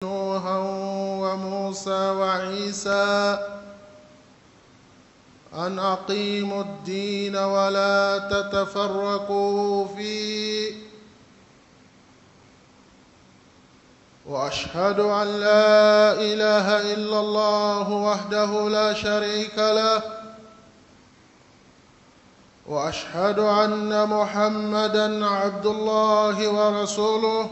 نوحا وموسى وعيسى أن أقيموا الدين ولا تتفرقوا فيه وأشهد أن لا إله إلا الله وحده لا شريك له وأشهد أن محمدًا عبد الله ورسوله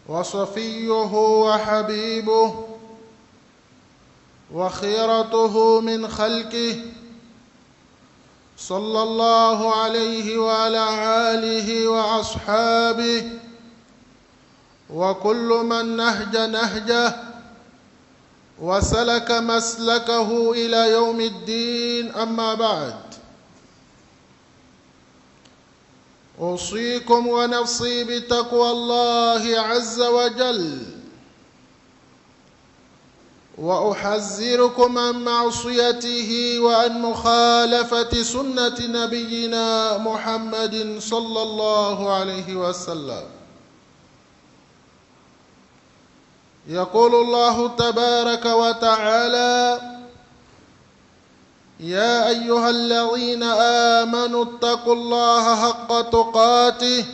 وصفيه وحبيبه وخيرته من خلقه صلى الله عليه وعلى آله وأصحابه وكل من نهج نهجه وسلك مسلكه إلى يوم الدين. أما بعد، أوصيكم ونفسي بتقوى الله عز وجل وأحذركم عن معصيته وعن مخالفة سنة نبينا محمد صلى الله عليه وسلم. يقول الله تبارك وتعالى: يا أيها الذين آمنوا اتقوا الله حق تقاته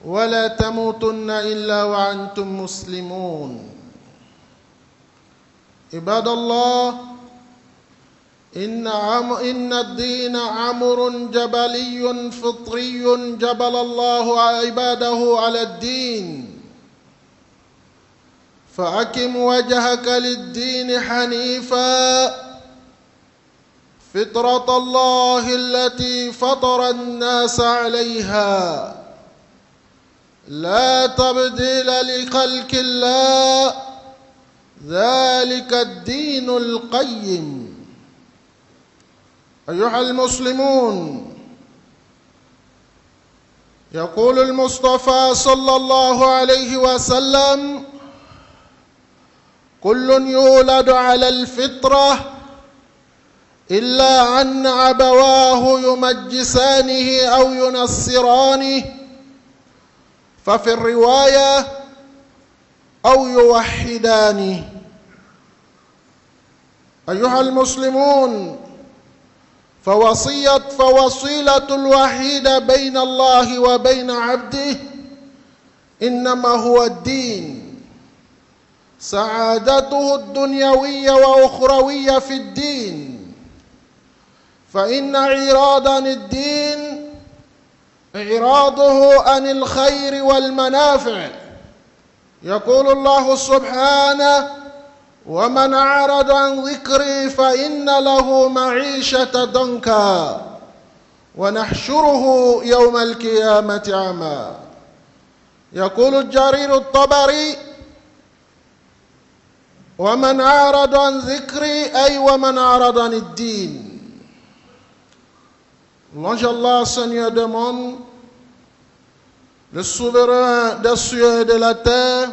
ولا تموتن إلا وأنتم مسلمون. عباد الله، إن الدين أمر جبلي فطري جبل الله عباده على الدين، فأقم وجهك للدين حنيفا فطرة الله التي فطر الناس عليها لا تبديل لخلق الله ذلك الدين القيم. أيها المسلمون، يقول المصطفى صلى الله عليه وسلم: كل يولد على الفطرة إلا أن أبواه يمجسانه أو ينصرانه، ففي الرواية أو يوحدانه. أيها المسلمون، فوصيلة الوحيد بين الله وبين عبده إنما هو الدين، سعادته الدنيوية وأخروية في الدين، فإن إعراض عن الدين إعراضه عن الخير والمنافع. يقول الله سبحانه: ومن أعرض عن ذكري فإن له معيشة ضنكا ونحشره يوم القيامة أعمى. يقول الجرير الطبري: ومن أعرض عن ذكري أي ومن أعرض عن الدين. Louange Allah, Seigneur des mondes, le souverain des cieux et de la terre,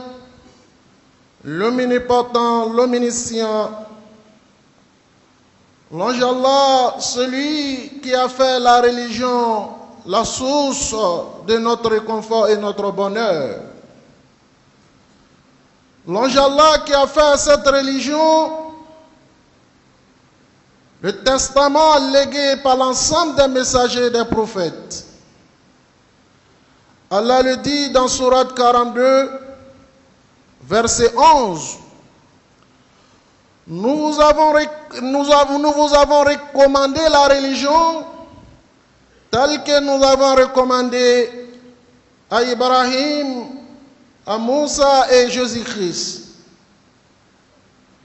l'omnipotent, l'omniscient. Louange Allah, celui qui a fait la religion la source de notre réconfort et notre bonheur. Louange Allah qui a fait cette religion le testament légué par l'ensemble des messagers et des prophètes. Allah le dit dans Sourate 42, verset 11. Nous vous avons recommandé la religion telle que nous avons recommandé à Ibrahim, à Moussa et Jésus-Christ.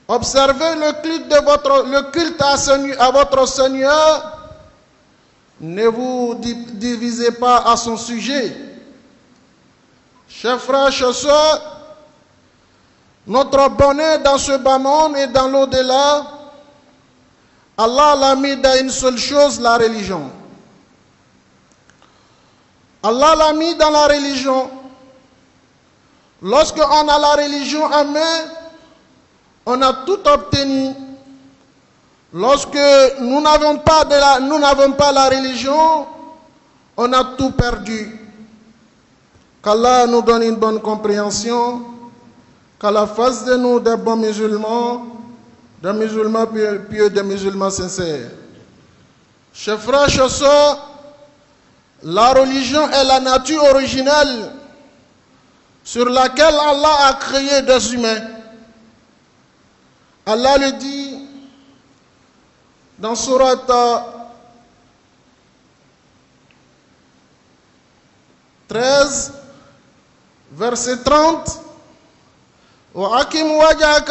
Observez le culte à votre Seigneur. Ne vous divisez pas à son sujet. Chers frères, chers sœurs, notre bonheur dans ce bas monde et dans l'au-delà, Allah l'a mis dans une seule chose, la religion. Allah l'a mis dans la religion. Lorsqu'on a la religion en main, on a tout obtenu. Lorsque nous n'avons pas la religion, on a tout perdu. Qu'Allah nous donne une bonne compréhension, qu'Allah fasse de nous des bons musulmans pieux, des musulmans sincères. Chers frères, chers sœurs, la religion est la nature originelle sur laquelle Allah a créé des humains. Allah le dit dans Sourate 13, verset 30. وَأَقِمْ وَجْهَكَ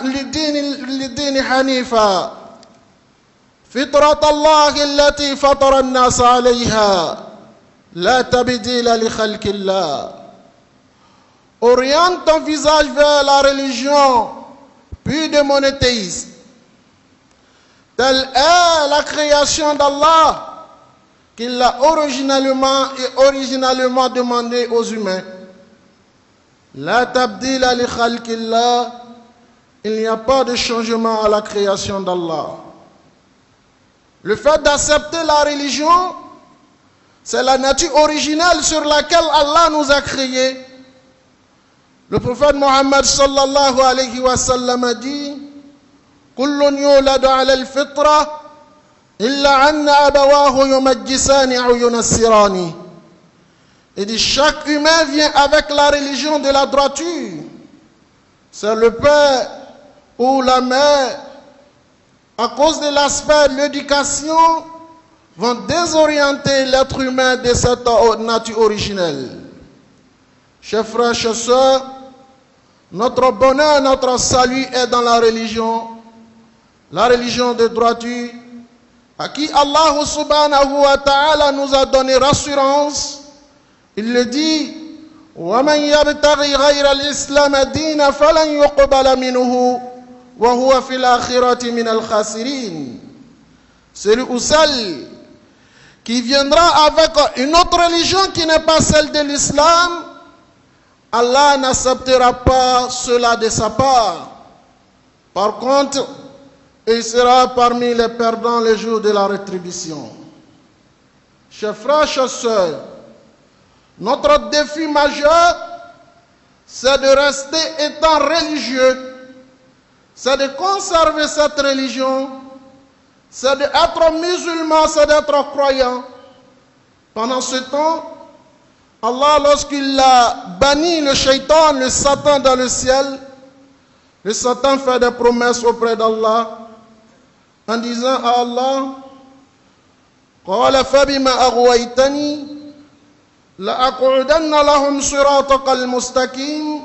لِلدِّينِ حَنِيفًا فِطْرَةَ اللَّهِ الَّتِي فَطَرَ النَّاسَ عَلَيْهَا لَا تَبْدِيلَ لِخَلْقِ اللَّهِ. Oriente ton visage vers la religion puis de monothéisme. Telle est la création d'Allah qu'il a originalement demandé aux humains. La tabdila li khalqillah, il n'y a pas de changement à la création d'Allah. Le fait d'accepter la religion, c'est la nature originelle sur laquelle Allah nous a créés. Le prophète Mohammed sallallahu alayhi wa sallam a dit: Kullun yuladu ala al-fitra illa anna abawahu yumajjisani ou yunassirani. Il dit, chaque humain vient avec la religion de la droiture. C'est le père ou la mère, à cause de l'aspect de l'éducation, vont désorienter l'être humain de cette nature originelle. Chers frères, chers sœurs, notre bonheur, notre salut est dans la religion de droiture, à qui Allah subhanahu wa ta'ala nous a donné rassurance. Il le dit: وَمَنْ يَبْتَغِي غَيْرَ الْإِسْلَامَ دِينًا فَلَنْ يُقْبَلَ مِنْهُ وَهُوَ فِي الْآخِرَةِ مِنَ الْخَاسِرِينَ. Celui ou celle qui viendra avec une autre religion qui n'est pas celle de l'islam, Allah n'acceptera pas cela de sa part. Par contre, il sera parmi les perdants le jour de la rétribution. Chers frères, chers sœurs, notre défi majeur, c'est de rester étant religieux, c'est de conserver cette religion, c'est d'être musulman, c'est d'être croyant. Pendant ce temps, Allah, lorsqu'il a banni le shaitan, le Satan dans le ciel, le Satan fait des promesses auprès d'Allah en disant à Allah: قَالَ فَبِمَا أَغْوَيْتَنِي لَأَقْعُدَنَّ لَهُمْ صِرَاطَكَ الْمُسْتَقِيمَ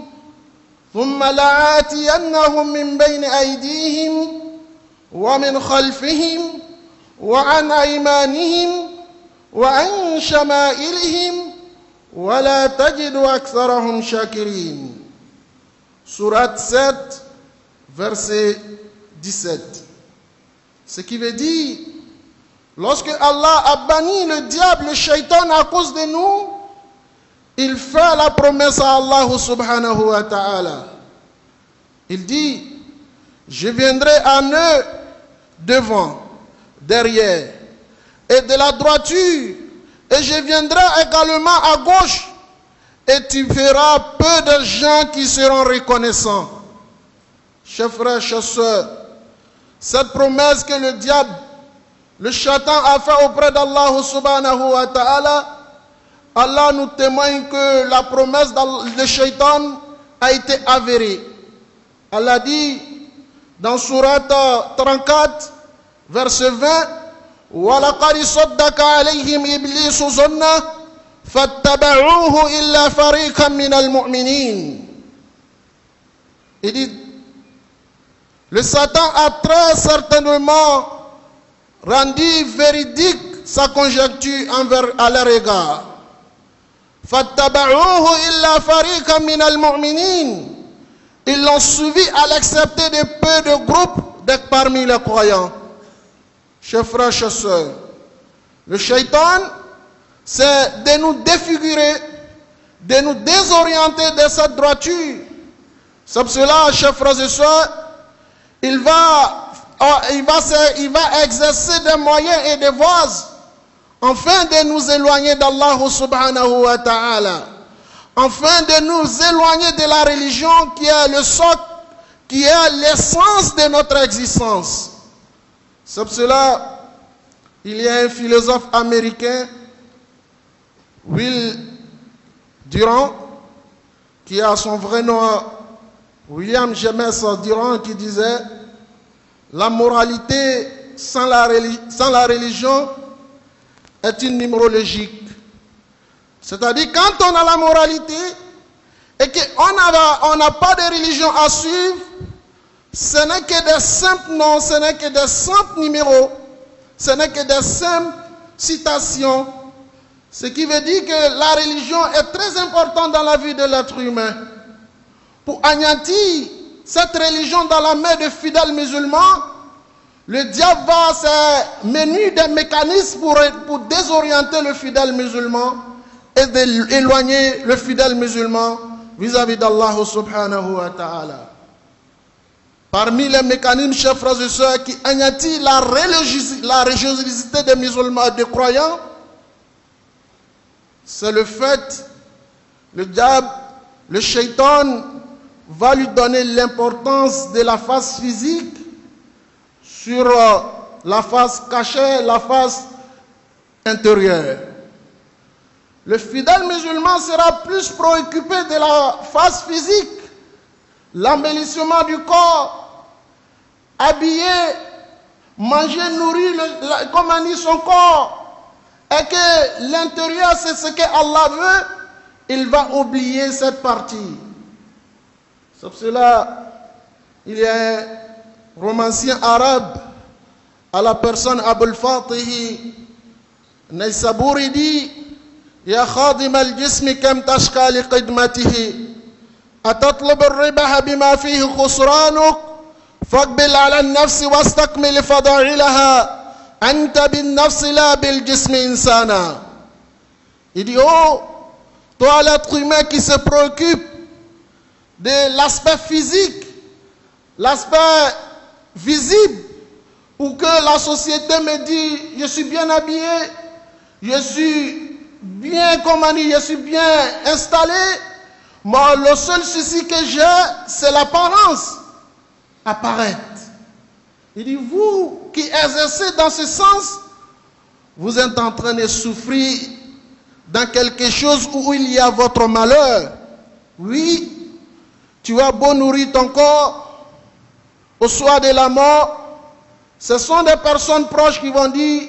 ثُمَّ لَآتِيَنَّهُمْ مِنْ بَيْنِ أَيْدِيهِمْ وَمِنْ خَلْفِهِمْ وَعَنْ أَيْمَانِهِمْ وَعَنْ شَمَائِلِهِمْ وَلَا تَجِدُ أَكْثَرَهُمْ شَاكِرِينَ. Sourate 7, verset 17. Ce qui veut dire, lorsque Allah a banni le diable, le shaitan à cause de nous, il fait la promesse à Allah subhanahu wa ta'ala. Il dit: je viendrai en eux devant, derrière, et de la droiture, et je viendrai également à gauche, et tu verras peu de gens qui seront reconnaissants. Chers frères, chers sœurs, cette promesse que le diable, le shaitan a fait auprès d'Allah subhanahu wa ta'ala, Allah nous témoigne que la promesse de shaitan a été avérée. Allah dit dans Sourate 34, verset 20: وَلَقَدْ صَدَّقَ عَلَيْهِمْ إِبْلِيسُ ظَنَّهُ فَاتَّبَعُوهُ إِلَّا فَرِيقًا مِنَ الْمُؤْمِنِينَ. Il dit, le Satan a très certainement rendu véridique sa conjecture à leur égard. فَاتَّبَعُوهُ إِلَّا فَرِيقًا مِنَ الْمُؤْمِنِينَ. Ils l'ont suivi à l'excepté de peu de groupes parmi les croyants. Chers frères, chers sœurs, le shaitan, c'est de nous défigurer, de nous désorienter de cette droiture. C'est pour cela, chers frères et sœurs, il va exercer des moyens et des voies afin de nous éloigner d'Allah subhanahu wa ta'ala, afin de nous éloigner de la religion qui est le socle, qui est l'essence de notre existence. C'est pour cela, il y a un philosophe américain, Will Durant, qui a son vrai nom William James Durant, qui disait: la moralité sans la religion est une numérologique. C'est-à-dire, quand on a la moralité et qu'on n'a pas de religion à suivre, ce n'est que des simples noms, ce n'est que des simples numéros, ce n'est que des simples citations. Ce qui veut dire que la religion est très importante dans la vie de l'être humain. Pour anéantir cette religion dans la main de fidèles musulmans, le diable va se mener des mécanismes pour désorienter le fidèle musulman et d'éloigner le fidèle musulman vis-à-vis d'Allah subhanahu wa ta'ala. Parmi les mécanismes, chers frères et sœurs, qui anéantissent la religiosité des musulmans et des croyants, c'est le fait, le diable, le shaitan va lui donner l'importance de la face physique sur la face cachée, la face intérieure. Le fidèle musulman sera plus préoccupé de la face physique, l'embellissement du corps, habiller, manger, nourrir, comme on dit, son corps, et que l'intérieur c'est ce que Allah veut, il va oublier cette partie. C'est pour cela, il y a un romancier arabe, à la personne Abul Fatih Naysaburi, dit: Ya khadim al-jismi kam tashqa li qidmatihi atatlub al-ribaha bima fihi khusranuk faqbil ala an-nafsi wastakmil fada'ilaha anta bin-nafsi la bil-jismi insana. Il dit: oh, toi l'être humain qui se préoccupe de l'aspect physique, l'aspect visible, pour que la société me dise: je suis bien habillé, je suis bien, je suis bien installé. Moi, le seul souci que j'ai, c'est l'apparence, apparaître. Il dit: vous qui exercez dans ce sens, vous êtes en train de souffrir dans quelque chose où il y a votre malheur. Oui, tu as beau nourrir ton corps, au soir de la mort, ce sont des personnes proches qui vont dire: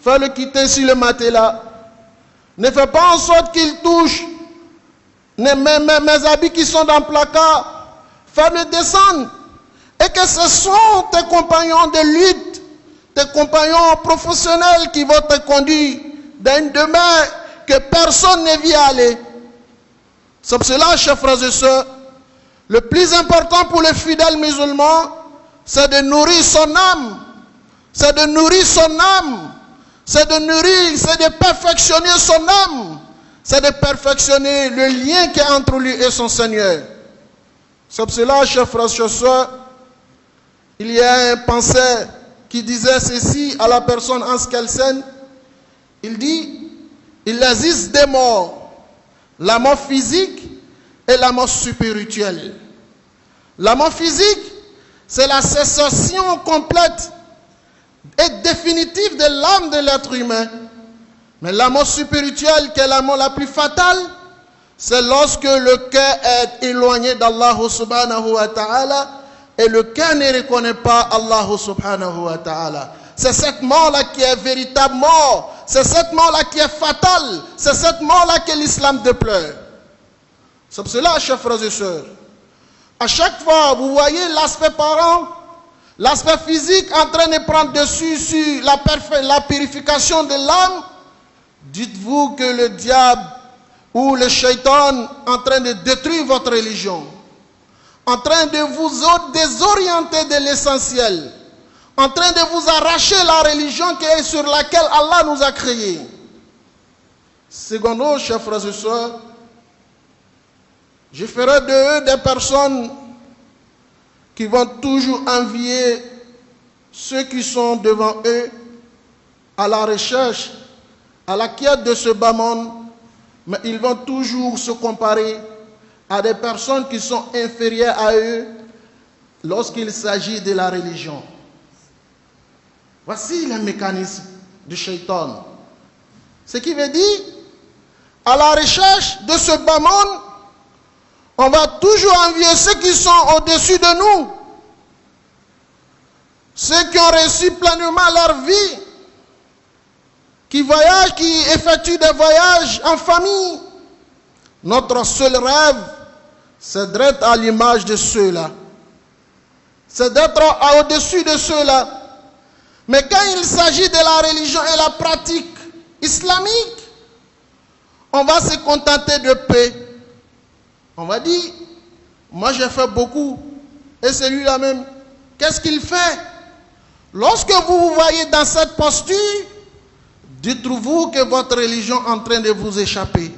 fais le quitter sur le matelas. Ne fais pas en sorte qu'il touche mes habits qui sont dans le placard. Fais-le descendre. Et que ce sont tes compagnons de lutte, tes compagnons professionnels qui vont te conduire dans une demeure que personne ne vient aller. C'est pour cela, chers frères et sœurs, le plus important pour le fidèle musulman, c'est de nourrir son âme. C'est de nourrir son âme. C'est de nourrir, c'est de perfectionner son âme. C'est de perfectionner le lien qui est entre lui et son Seigneur. C'est pour cela, chers frères et sœurs, il y a un penseur qui disait ceci à la personne Hans Kelsen. Il dit: il existe des morts, la mort physique et la mort spirituelle. La mort physique, c'est la cessation complète et définitive de l'âme de l'être humain. Mais la mort spirituelle, qui est la mort la plus fatale, c'est lorsque le cœur est éloigné d'Allah subhanahu wa ta'ala et le cœur ne reconnaît pas Allah subhanahu wa ta'ala. C'est cette mort-là qui est véritable mort. C'est cette mort-là qui est fatale. C'est cette mort-là que l'islam déplore. C'est pour cela, chers frères et sœurs, à chaque fois, vous voyez l'aspect parent, l'aspect physique en train de prendre dessus sur la purification de l'âme, dites-vous que le diable ou le shaitan en train de détruire votre religion, en train de vous désorienter de l'essentiel, en train de vous arracher la religion sur laquelle Allah nous a créés. Secondo, chers frères et sœurs, je ferai de eux des personnes qui vont toujours envier ceux qui sont devant eux à la recherche à la quête de ce bas monde, mais ils vont toujours se comparer à des personnes qui sont inférieures à eux lorsqu'il s'agit de la religion. Voici le mécanisme du shaitan. Ce qui veut dire, à la recherche de ce bas monde, on va toujours envier ceux qui sont au-dessus de nous, ceux qui ont réussi pleinement leur vie, qui voyagent, qui effectuent des voyages en famille. Notre seul rêve, c'est d'être à l'image de ceux-là. C'est d'être au-dessus de ceux-là. Mais quand il s'agit de la religion et la pratique islamique, on va se contenter de peu. On va dire, moi j'ai fait beaucoup. Et celui-là même, qu'est-ce qu'il fait? Lorsque vous vous voyez dans cette posture, dites-vous que votre religion est en train de vous échapper.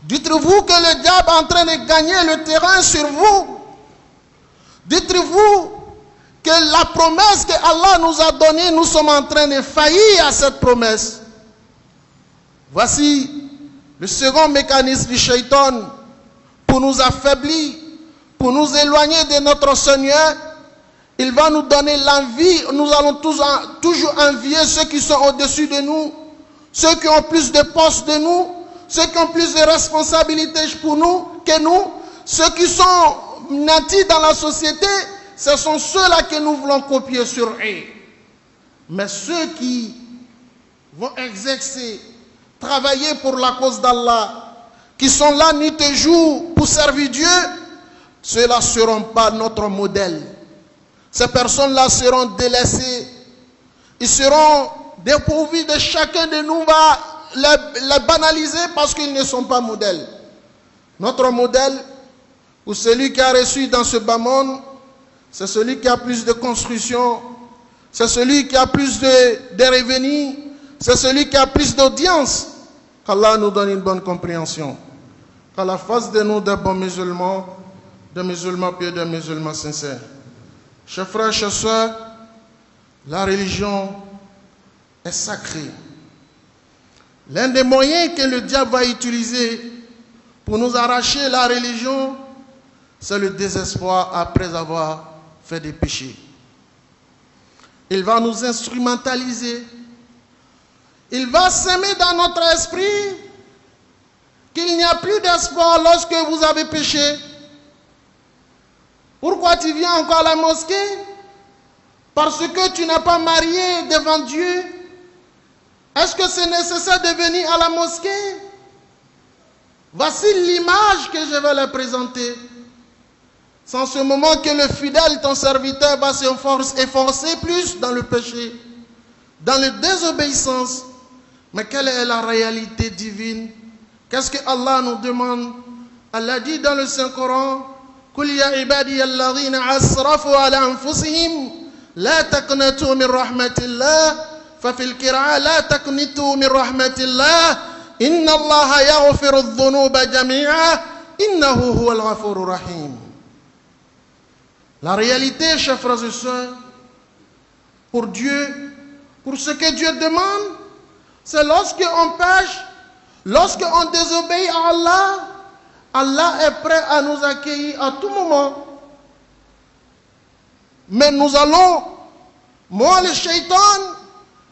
Dites-vous que le diable est en train de gagner le terrain sur vous. Dites-vous que la promesse que Allah nous a donnée, nous sommes en train de faillir à cette promesse. Voici le second mécanisme du shaitan pour nous affaiblir, pour nous éloigner de notre Seigneur. Il va nous donner l'envie. Nous allons toujours envier ceux qui sont au-dessus de nous, ceux qui ont plus de postes de nous, ceux qui ont plus de responsabilités pour nous que nous, ceux qui sont nantis dans la société. Ce sont ceux-là que nous voulons copier sur eux. Mais ceux qui vont exercer, travailler pour la cause d'Allah, qui sont là nuit et jour pour servir Dieu, ceux-là ne seront pas notre modèle. Ces personnes-là seront délaissées. Ils seront dépourvus de chacun de nous, va les banaliser parce qu'ils ne sont pas modèles. Notre modèle, ou celui qui a reçu dans ce bas monde, c'est celui qui a plus de construction, c'est celui qui a plus de revenus, c'est celui qui a plus d'audience. Qu'Allah nous donne une bonne compréhension. Qu'Allah fasse de nous des bons musulmans, des musulmans pieux, des musulmans sincères. Chers frères, chers sœurs, la religion est sacrée. L'un des moyens que le diable va utiliser pour nous arracher la religion, c'est le désespoir après avoir fait des péchés. Il va nous instrumentaliser. Il va s'aimer dans notre esprit qu'il n'y a plus d'espoir lorsque vous avez péché. Pourquoi tu viens encore à la mosquée? Parce que tu n'es pas marié devant Dieu. Est-ce que c'est nécessaire de venir à la mosquée? Voici l'image que je vais leur présenter. C'est en ce moment que le fidèle, ton serviteur, va s'efforcer plus dans le péché, dans la désobéissance. Mais quelle est la réalité divine? Qu'est-ce que Allah nous demande? Allah dit dans le Saint-Coran, قُلْ يَا عِبَادِيَ الَّذِينَ أَسْرَفُوا عَلَى أَنفُسِهِمْ لَا تَقْنَطُوا مِنْ رَحْمَةِ اللَّهِ فَفِي الْقِرْآنِ لَا تَقْنِطُوا مِنْ رَحْمَةِ اللَّهِ إِنَّ اللَّهَ يَغْفِرُ الذُّنُوبَ جَمِيعًا إِنَّهُ هُوَ الْغَفُورُ الرَّحِيمُ. La réalité, chers frères et sœurs, pour Dieu, pour ce que Dieu demande, c'est lorsqu'on pêche, lorsqu'on désobéit à Allah, Allah est prêt à nous accueillir à tout moment. Mais nous allons, moi le shaitan,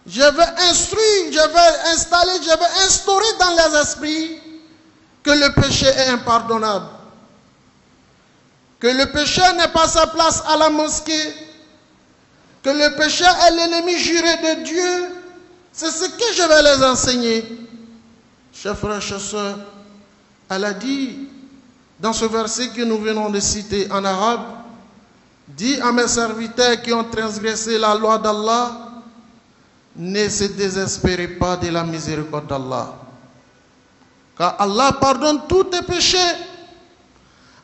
je vais instruire, je vais installer, je vais instaurer dans les esprits que le péché est impardonnable. Que le péché n'est pas sa place à la mosquée. Que le péché est l'ennemi juré de Dieu. C'est ce que je vais les enseigner. Chers frères, chers sœurs, elle a dit dans ce verset que nous venons de citer en arabe, dis à mes serviteurs qui ont transgressé la loi d'Allah, ne se désespérez pas de la miséricorde d'Allah. Car Allah pardonne tous tes péchés.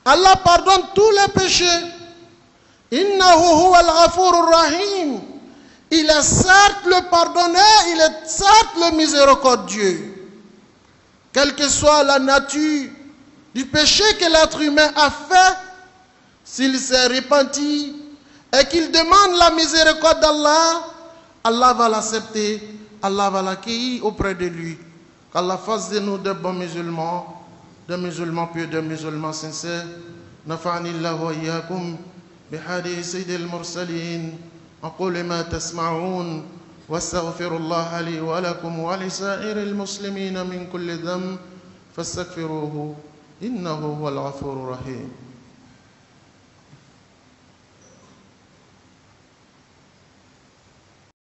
Allah pardonne tous les péchés. Innahu huwa al-ghafurur rahim. Il est certes le pardonneur, il est certes le miséricordieux. Quelle que soit la nature du péché que l'être humain a fait, s'il s'est repenti et qu'il demande la miséricorde d'Allah, Allah va l'accepter, Allah va l'accueillir auprès de lui. Qu'Allah fasse de nous de bons musulmans pieux, de musulmans sincères. نفعني الله وإياكم بحديث سيد المرسلين. أقول ما تسمعون واستغفر الله لي ولكم ولسائر المسلمين من كل ذنب فاستغفروه إنه هو الغفور الرحيم.